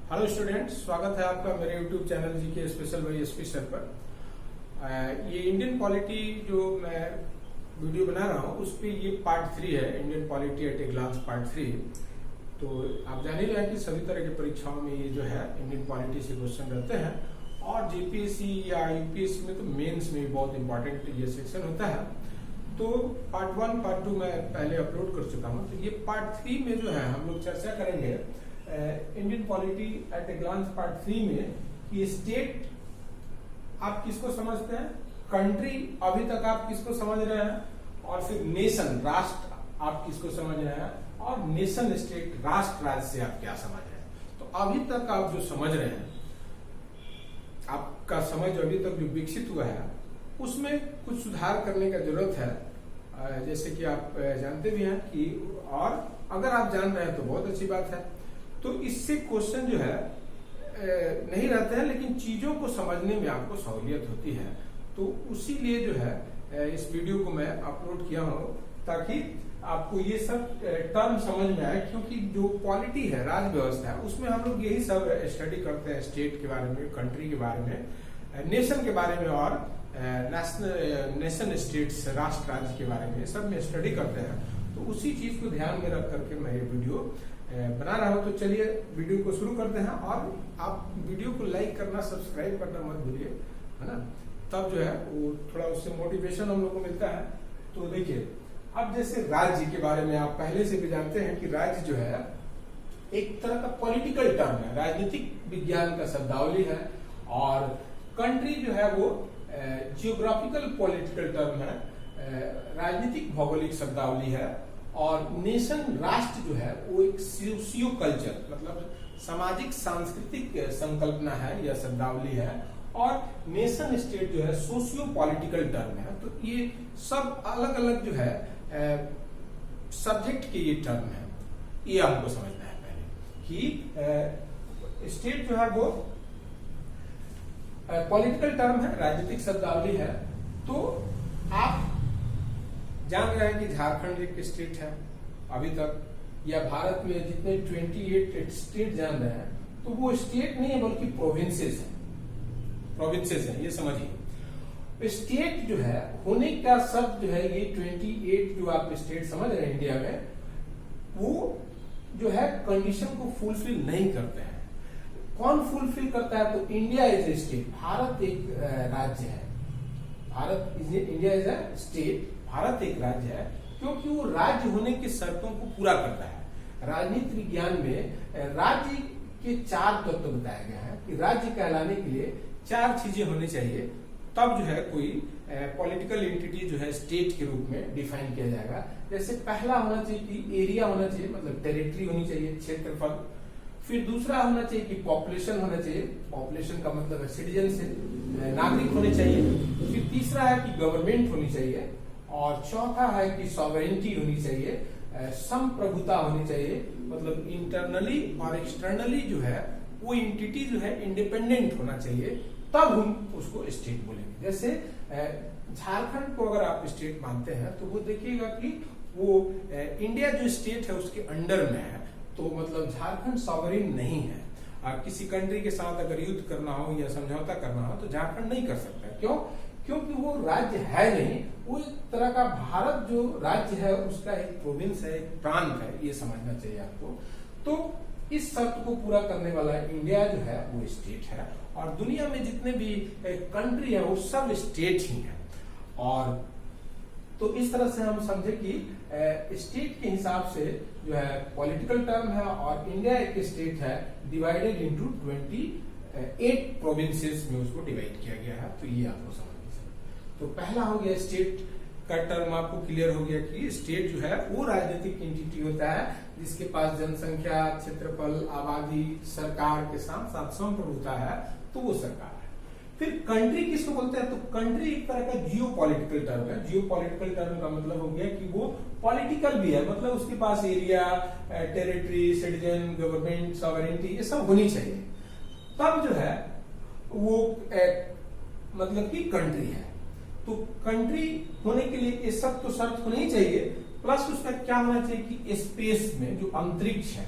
Hello students, स्वागत है आपका मेरे यूट्यूब चैनल जी के स्पेशल बाई एसपी सर पर। ये इंडियन पॉलिटी जो मैं वीडियो बना रहा हूँ उस पे ये पार्ट 3 है, Indian polity at a glance part 3। तो आप जान ही रहे हैं कि सभी तरह की परीक्षाओं में ये जो है इंडियन पॉलिटी से क्वेश्चन रहते हैं और जेपीएससी या यूपीएससी में तो मेंस में बहुत इंपॉर्टेंट ये सेक्शन होता है। तो पार्ट 1 पार्ट 2 मैं पहले अपलोड कर चुका हूँ। तो ये पार्ट 3 में जो है हम लोग चर्चा करेंगे Indian polity at a glance part 3 में कि स्टेट आप किसको समझते हैं, कंट्री अभी तक आप किसको समझ रहे हैं, और फिर नेशन राष्ट्र आप किसको समझ रहे हैं, और नेशन स्टेट राष्ट्र राज्य से आप क्या समझ रहे हैं। तो अभी तक आप जो समझ रहे हैं, आपका समझ अभी तक जो विकसित हुआ है उसमें कुछ सुधार करने का जरूरत है। जैसे कि आप जानते भी हैं कि, और अगर आप जान रहे हैं तो बहुत अच्छी बात है। तो इससे क्वेश्चन जो है नहीं रहते हैं, लेकिन चीजों को समझने में आपको सहूलियत होती है। तो उसी लिए जो है इस वीडियो को मैं अपलोड किया हूं ताकि आपको ये सब टर्म समझ में आए, क्योंकि जो पॉलिटी है, राज व्यवस्था है, उसमें हम लोग यही सब स्टडी करते हैं। स्टेट के बारे में, कंट्री के बारे में, नेशन के बारे में और नेशन स्टेट्स राष्ट्र राज्य के बारे में सब में स्टडी करते हैं। तो उसी चीज को ध्यान में रख करके मैं ये वीडियो बना रहा हूं। तो चलिए वीडियो को शुरू करते हैं, और आप वीडियो को लाइक करना, सब्सक्राइब करना मत भूलिए, है ना। तब जो है वो थोड़ा उससे मोटिवेशन हम लोग को मिलता है। तो देखिए, अब जैसे राज्य के बारे में आप पहले से भी जानते हैं कि राज्य जो है एक तरह का पॉलिटिकल टर्म है, राजनीतिक विज्ञान का शब्दावली है। और कंट्री जो है वो जियोग्राफिकल पॉलिटिकल टर्म है, राजनीतिक भौगोलिक शब्दावली है। और नेशन राष्ट्र जो है वो एक सोशियो कल्चर मतलब सामाजिक सांस्कृतिक संकल्पना है या शब्दावली है। और नेशन स्टेट जो है सोशियो पॉलिटिकल टर्म है। तो ये सब अलग अलग जो है सब्जेक्ट के ये टर्म है, ये हमको समझना है पहले कि स्टेट जो है वो पॉलिटिकल टर्म है, राजनीतिक शब्दावली है। तो आप जान रहे हैं कि झारखंड एक स्टेट है अभी तक, या भारत में जितने 28 स्टेट जान रहे हैं, तो वो स्टेट नहीं है बल्कि प्रोविंसेस है, प्रोविंसेस है, ये समझिए। स्टेट जो है होने का शब्द जो है ये 28 जो आप स्टेट समझ रहे हैं इंडिया में, वो जो है कंडीशन को फुलफिल नहीं करते हैं। कौन फुलफिल करता है? तो India is a state, Bharat एक राज्य है। India is a state, Bharat एक राज्य है, क्योंकि वो राज्य होने की शर्तों को पूरा करता है। राजनीति विज्ञान में राज्य के 4 तत्व बताए गए हैं कि राज्य कहलाने के लिए 4 चीजें होनी चाहिए, तब जो है कोई पॉलिटिकल एंटिटी जो है स्टेट के रूप में डिफाइन किया जाएगा। जैसे पहला होना चाहिए कि एरिया होना चाहिए, मतलब टेरिटरी होनी चाहिए, क्षेत्रफल। फिर दूसरा होना चाहिए कि पॉपुलेशन होना चाहिए, पॉपुलेशन का मतलब है सिटीजन से, नागरिक होने चाहिए। फिर तीसरा है कि गवर्नमेंट होनी चाहिए, और चौथा है कि सॉवरेनिटी होनी चाहिए, संप्रभुता होनी चाहिए, मतलब इंटरनली और एक्सटर्नली जो है वो एंटिटी जो है इंडिपेंडेंट होना चाहिए, तब हम उसको स्टेट बोलेंगे। जैसे झारखंड को अगर आप स्टेट मानते हैं तो वो देखिएगा कि वो इंडिया जो स्टेट है उसके अंडर में है, तो मतलब झारखंड सॉवरेन नहीं है। किसी कंट्री के साथ अगर युद्ध करना हो या समझौता करना हो तो झारखंड नहीं कर सकता। क्यों? क्योंकि वो राज्य है नहीं, वो एक तरह का भारत जो राज्य है उसका एक प्रोविंस है, एक प्रांत है, ये समझना चाहिए आपको। तो इस शर्त को पूरा करने वाला इंडिया जो है वो स्टेट है, और दुनिया में जितने भी कंट्री है वो सब स्टेट ही है। और तो इस तरह से हम समझे कि स्टेट के हिसाब से जो है पॉलिटिकल टर्म है, और इंडिया एक स्टेट है डिवाइडेड इनटू 28 प्रोविंसेस में उसको डिवाइड किया गया है। तो ये आपको समझना चाहिए। तो पहला हो गया स्टेट का टर्म, आपको क्लियर हो गया कि स्टेट जो है वो राजनीतिक एंटिटी होता है जिसके पास जनसंख्या, क्षेत्रफल, आबादी, सरकार के साथ साथ संप्रभुता है, तो वो सरकार है। फिर कंट्री किसको बोलते हैं? तो कंट्री एक तरह का जियो पॉलिटिकल टर्म है। जियो पॉलिटिकल टर्म का मतलब हो गया कि वो पॉलिटिकल भी है, मतलब उसके पास area, territory, citizen, government, sovereignty, ये सब होनी चाहिए, तब जो है वो मतलब कि कंट्री है। तो कंट्री होने के लिए ये सब तो शर्त होनी ही चाहिए, प्लस उसका क्या होना चाहिए कि स्पेस में जो अंतरिक्ष है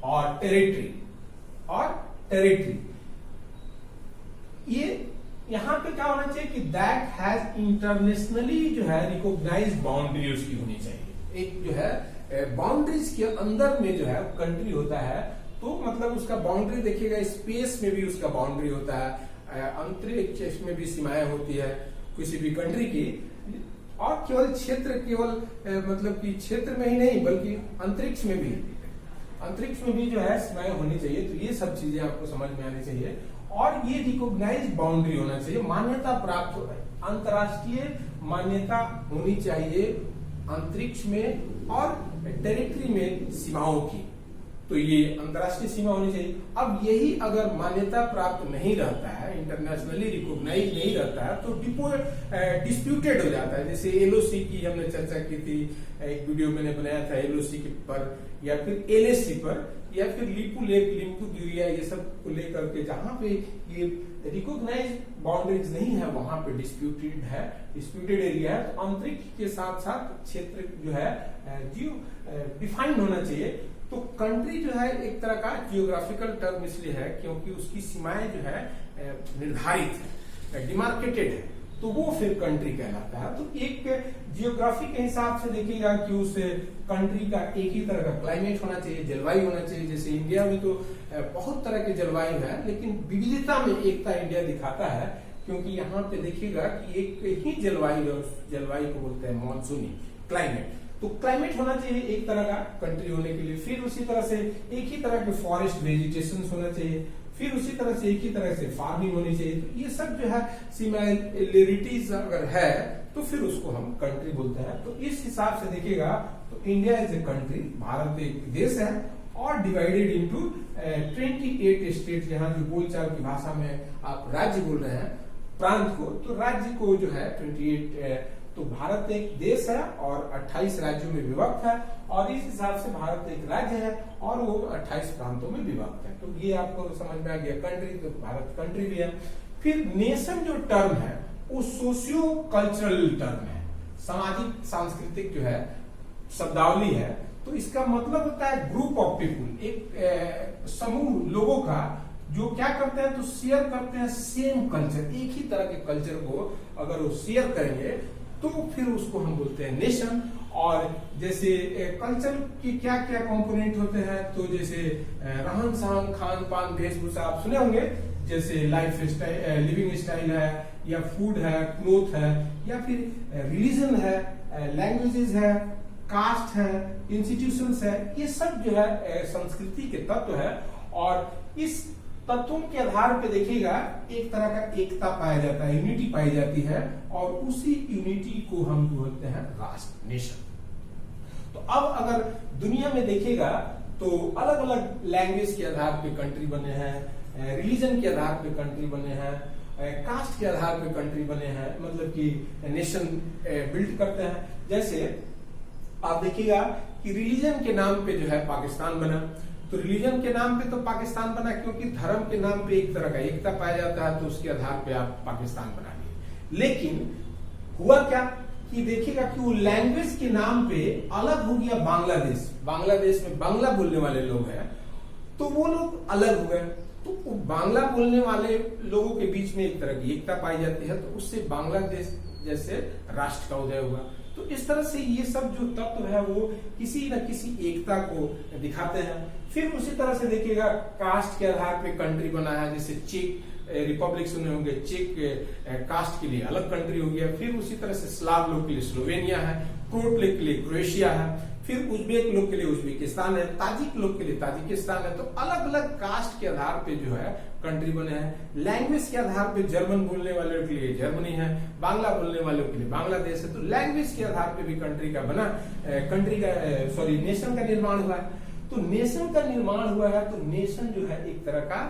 और टेरिटरी और टेरिटरी। ये यहां पे क्या होना चाहिए कि दैट हैज इंटरनेशनली जो है रिकॉग्नाइज्ड बाउंड्री उसकी होनी चाहिए। एक जो है बाउंड्रीज के अंदर में जो है कंट्री होता है, तो मतलब उसका बाउंड्री देखिएगा, स्पेस में भी उसका बाउंड्री होता है, अंतरिक्ष में भी सीमाएं होती है किसी भी कंट्री की, और केवल क्षेत्र, केवल मतलब कि क्षेत्र में ही नहीं बल्कि अंतरिक्ष में भी जो है सीमाएं होनी चाहिए। तो ये सब चीजें आपको समझ में आनी चाहिए, और ये रिकॉग्नाइज बाउंड्री होना चाहिए, मान्यता प्राप्त अंतरराष्ट्रीय मान्यता होनी चाहिए अंतरिक्ष में और टेरिटरी में सीमाओं की। तो ये अंतरराष्ट्रीय सीमा होनी चाहिए। अब यही अगर मान्यता प्राप्त नहीं रहता है, इंटरनेशनली रिकॉग्नाइज नहीं रहता है, तो डिस्प्यूटेड हो जाता है। जैसे एलओसी की हमने चर्चा की थी, एक वीडियो मैंने बनाया था एलओसी पर, या फिर एलएसी पर, या फिर लिपू लेक, लिम्पू ड्यूरिया, ये सब को लेकर के जहां पे ये रिकॉग्नाइज बाउंड्रीज नहीं है वहां पे डिस्प्यूटेड एरिया है। तो अंतरिक्ष के साथ साथ क्षेत्र जो है डिफाइन होना चाहिए। तो कंट्री जो है एक तरह का जियोग्राफिकल टर्म इसलिए है क्योंकि उसकी सीमाएं जो है निर्धारित है, डिमार्केटेड है, तो वो फिर कंट्री कहलाता है। तो एक जियोग्राफी के हिसाब से देखिएगा कि उस कंट्री का एक ही तरह का क्लाइमेट होना चाहिए, जलवायु होना चाहिए। जैसे इंडिया में तो बहुत तरह के जलवायु है, लेकिन विविधता में एकता इंडिया दिखाता है, क्योंकि यहाँ पे देखिएगा कि एक ही जलवायु को बोलते हैं मॉनसूनी क्लाइमेट। तो क्लाइमेट होना चाहिए एक तरह का कंट्री होने के लिए। फिर उसी तरह से एक ही तरह के फॉरेस्ट वेजिटेशन होना चाहिए, फिर उसी तरह से एक ही तरह से फार्मिंग होनी चाहिए। तो ये सब जो है सिमिलरिटीज अगर है तो फिर उसको हम कंट्री बोलते हैं। तो इस हिसाब से देखिएगा तो India is a country, Bharat एक देश है, और डिवाइडेड इनटू 28 स्टेट। यहाँ जो बोलचाल की भाषा में आप राज्य बोल रहे हैं प्रांत को, तो राज्य को जो है 28, तो भारत एक देश है और 28 राज्यों में विभक्त है, और इस हिसाब से भारत एक राज्य है और वो 28 प्रांतों में विभक्त है। तो ये आपको समझ में आ गया कंट्री, तो भारत कंट्री भी है। फिर नेशन जो टर्म है वो सोशियो कल्चरल टर्म है, सामाजिक सांस्कृतिक जो है शब्दावली है। तो इसका मतलब होता है ग्रुप ऑफ पीपुल, एक समूह लोगों का जो क्या करते हैं, तो शेयर करते हैं सेम कल्चर, एक ही तरह के कल्चर को अगर वो शेयर करेंगे तो फिर उसको हम बोलते हैं नेशन। और जैसे कल्चर के क्या क्या कंपोनेंट होते हैं, तो जैसे रहन सहन, खान पान, वेशभूषा आप सुने होंगे, जैसे लाइफ स्टाइल, लिविंग स्टाइल है, या फूड है, क्लोथ है, या फिर रिलीजन है, लैंग्वेजेस है, कास्ट है, इंस्टीट्यूशंस है। ये सब जो है संस्कृति के तत्व है, और इस तत्वों के आधार पे देखिएगा एक तरह का एकता पाया जाता है, यूनिटी पाई जाती है, और उसी यूनिटी को हम बोलते हैं राष्ट्र, नेशन। तो अब अगर दुनिया में देखिएगा तो अलग अलग लैंग्वेज के आधार पे कंट्री बने हैं, रिलीजन के आधार पे कंट्री बने हैं, कास्ट के आधार पे कंट्री बने हैं, मतलब कि नेशन बिल्ड करते हैं। जैसे आप देखिएगा कि रिलीजन के नाम पे जो है पाकिस्तान बना, तो रिलीजन के नाम पे तो पाकिस्तान बना क्योंकि धर्म के नाम पे एक तरह का एकता पाया जाता है, तो उसके आधार पे आप पाकिस्तान बना लिए। लेकिन हुआ क्या कि देखिएगा कि वो लैंग्वेज के नाम पे अलग हो गया बांग्लादेश। बांग्लादेश में बांग्ला बोलने वाले लोग हैं, तो वो लोग अलग हो गए। तो बांग्ला बोलने वाले लोगों के बीच में एक तरह की एकता पाई जाती है, तो उससे बांग्लादेश जैसे राष्ट्र का उदय हुआ। तो इस तरह से ये सब जो तत्व है वो किसी न किसी एकता को दिखाते हैं। फिर उसी तरह से देखिएगा कास्ट के आधार पे कंट्री बना है, जैसे चेक रिपब्लिक सुने होंगे, चेक कास्ट के लिए अलग कंट्री हो गया। फिर उसी तरह से स्लाव लोग के लिए स्लोवेनिया है, क्रोट लोग के लिए क्रोएशिया है, फिर उज्बेक लोग के लिए उज्बेकिस्तान है, ताजिक लोग के लिए ताजिकिस्तान है। तो अलग अलग कास्ट के आधार पे जो है कंट्री बने हैं। लैंग्वेज के आधार पे जर्मन बोलने वालों के लिए जर्मनी है, बांग्ला बोलने वालों के लिए बांग्लादेश है। तो लैंग्वेज के आधार पे भी कंट्री का नेशन का निर्माण हुआ है। तो नेशन का निर्माण हुआ है, तो नेशन जो है एक तरह का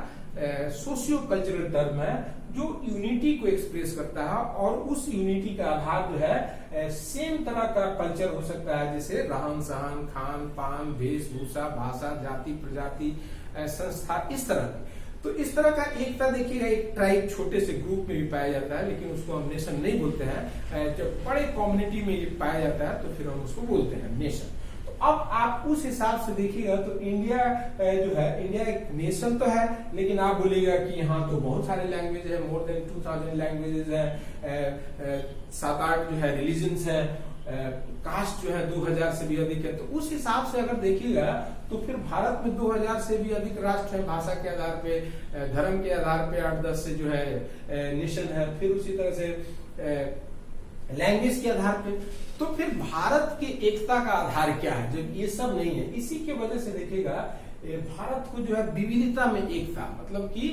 सोशियो कल्चरल टर्म है जो यूनिटी को एक्सप्रेस करता है, और उस यूनिटी का आधार जो है सेम तरह का कल्चर हो सकता है, जैसे रहन सहन, खान पान, वेशभूषा, भाषा, जाति प्रजाति, संस्था, इस तरह की। तो इस तरह का एकता देखिएगा एक ट्राइब छोटे से ग्रुप में भी पाया जाता है, लेकिन उसको हम नेशन नहीं बोलते हैं। जब बड़े कम्युनिटी में ये पाया जाता है तो फिर हम उसको बोलते हैं नेशन। तो अब आप उस हिसाब से देखिएगा तो इंडिया जो है, इंडिया एक नेशन तो है, लेकिन आप बोलिएगा कि यहाँ तो बहुत सारे लैंग्वेज है, मोर देन 2000 लैंग्वेजेस है, 7-8 जो है रिलीजन्स है, कास्ट जो है 2000 से भी अधिक है। तो उस हिसाब से अगर देखिएगा तो फिर भारत में 2000 से भी अधिक राष्ट्र है, भाषा के आधार पे, धर्म के आधार पे 8-10 से जो है नेशन है, फिर उसी तरह से लैंग्वेज के आधार पे। तो फिर भारत की एकता का आधार क्या है, जब ये सब नहीं है। इसी के वजह से देखिएगा भारत को जो है विविधता में एकता, मतलब कि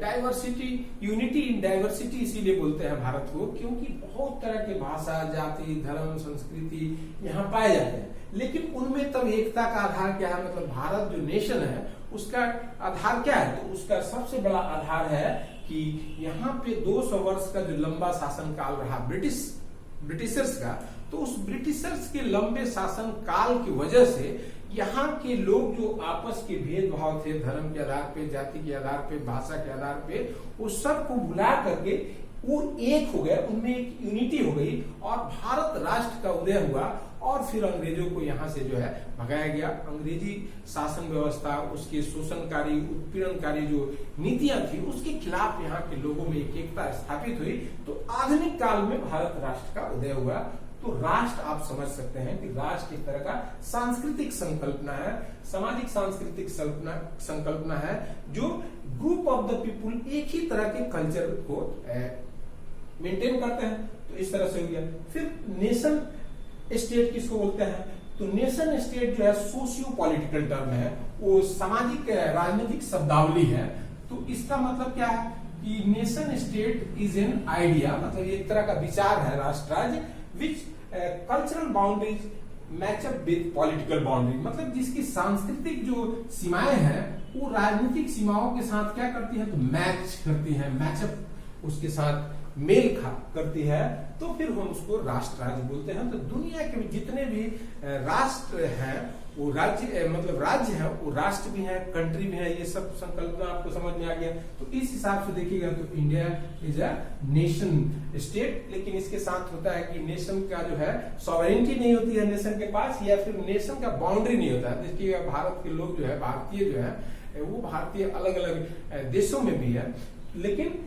डाइवर्सिटी, यूनिटी इन डाइवर्सिटी इसीलिए बोलते हैं भारत को, क्योंकि बहुत तरह के भाषा, जाति, धर्म, संस्कृति यहाँ पाए जाते हैं। लेकिन उनमें तब एकता का आधार क्या है, मतलब भारत जो नेशन है उसका आधार क्या है, तो उसका सबसे बड़ा आधार है कि यहाँ पे 200 वर्ष का जो लंबा शासन काल रहा ब्रिटिशर्स का, तो उस ब्रिटिशर्स के लंबे शासन काल की वजह से यहाँ के लोग जो आपस के भेदभाव थे, धर्म के आधार पे, जाति के आधार पे, भाषा के आधार पे, उस सब को भुला करके वो एक हो गए, उनमें एक यूनिटी हो गई और भारत राष्ट्र का उदय हुआ। और फिर अंग्रेजों को यहाँ से जो है भगाया गया। अंग्रेजी शासन व्यवस्था, उसके शोषणकारी, उत्पीड़नकारी जो नीतियां थी, उसके खिलाफ यहाँ के लोगों में एक एकता स्थापित हुई। तो आधुनिक काल में भारत राष्ट्र का उदय हुआ। तो राष्ट्र आप समझ सकते हैं कि राष्ट्र एक तरह का सांस्कृतिक संकल्पना है, सामाजिक सांस्कृतिक संकल्पना है, जो ग्रुप ऑफ द पीपुल एक ही तरह के कल्चर को मेंटेन करते हैं। तो इस तरह से हो गया। फिर नेशन स्टेट किसको बोलते हैं, तो नेशन स्टेट जो है सोशियो पॉलिटिकल टर्म है, वो सामाजिक राजनीतिक शब्दावली है। तो इसका मतलब क्या है कि nation state is an idea, मतलब एक तरह का विचार है राष्ट्र राज्य, which cultural boundaries match up with political boundary, मतलब जिसकी सांस्कृतिक जो सीमाएं हैं वो राजनीतिक सीमाओं के साथ क्या करती है, तो मैच करती है, मैचअप उसके साथ मेल खा करती है। तो फिर हम उसको राष्ट्र राज्य बोलते हैं। तो दुनिया के जितने भी राष्ट्र हैं वो राज्य, मतलब राज्य है वो राष्ट्र भी है, कंट्री भी है। ये सब संकल्पना आपको समझ में आ गया। तो इस हिसाब से देखिएगा तो India is a nation state, लेकिन इसके साथ होता है कि नेशन का जो है सॉवरेनिटी नहीं होती है नेशन के पास, या फिर नेशन का बाउंड्री नहीं होता है। देखिएगा भारत के लोग जो है, भारतीय जो है वो भारतीय अलग अलग देशों में भी है, लेकिन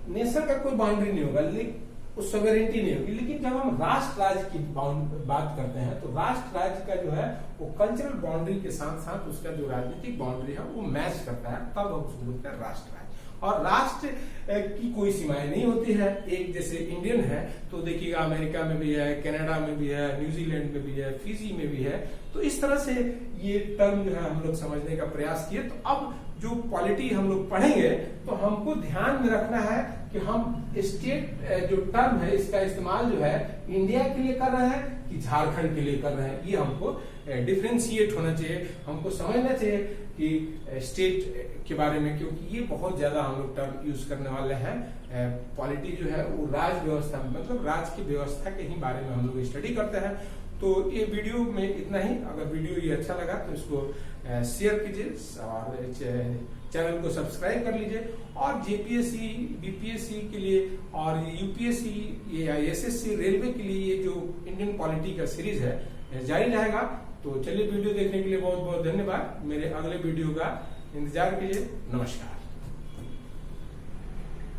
नेशन का कोई बाउंड्री नहीं होगा, लेकिन सॉवरेनिटी नहीं होगी। लेकिन जब हम राष्ट्र राज्य की बात करते हैं तो राष्ट्र राज्य का जो है वो कल्चरल बाउंड्री के साथ साथ उसका जो राजनीतिक बाउंड्री है वो मैच करता है, तब हम उसको बोलते हैं राष्ट्र राज्य। और राष्ट्र की कोई सीमाएं नहीं होती है। एक जैसे इंडियन है तो देखिएगा अमेरिका में भी है, कनाडा में भी है, न्यूजीलैंड में भी है, फिजी में भी है। तो इस तरह से ये टर्म जो है हम लोग समझने का प्रयास किए। तो अब जो पॉलिटी हम लोग पढ़ेंगे तो हमको ध्यान में रखना है कि हम स्टेट जो टर्म है इसका इस्तेमाल जो है इंडिया के लिए कर रहे हैं कि झारखंड के लिए कर रहे हैं, ये हमको डिफ्रेंशिएट होना चाहिए। हमको समझना चाहिए कि स्टेट के बारे में, क्योंकि ये बहुत ज्यादा हम लोग टर्म यूज करने वाले हैं। पॉलिटी जो है वो राज व्यवस्था, मतलब राज की व्यवस्था के ही बारे में हम लोग स्टडी करते हैं। तो ये वीडियो में इतना ही। अगर वीडियो ये अच्छा लगा तो इसको शेयर कीजिए और चैनल को सब्सक्राइब कर लीजिए। और जेपीएससी, बीपीएससी के लिए और यूपीएससी या एसएससी, रेलवे के लिए ये जो इंडियन पॉलिटी का सीरीज है जारी रहेगा। तो चलिए, वीडियो देखने के लिए बहुत बहुत धन्यवाद। मेरे अगले वीडियो का इंतजार कीजिए। नमस्कार।